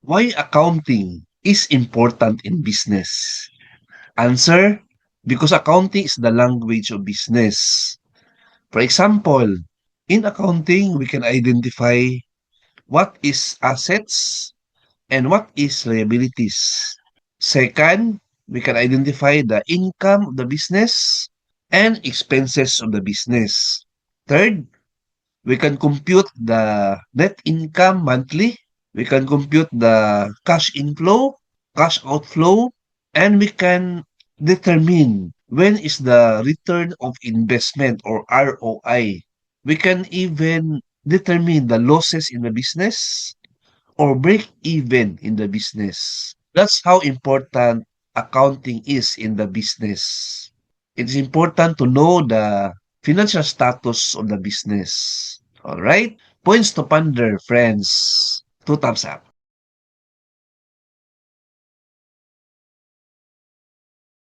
Why accounting is important in business? Answer, because accounting is the language of business. For example, in accounting, we can identify what is assets and what is liabilities. Second, we can identify the income of the business and expenses of the business. Third, we can compute the net income monthly. We can compute the cash inflow, cash outflow, and we can determine when is the return of investment or ROI. We can even determine the losses in the business or break even in the business. That's how important accounting is in the business. It's important to know the financial status of the business. All right? Points to ponder, friends. Two thumbs up.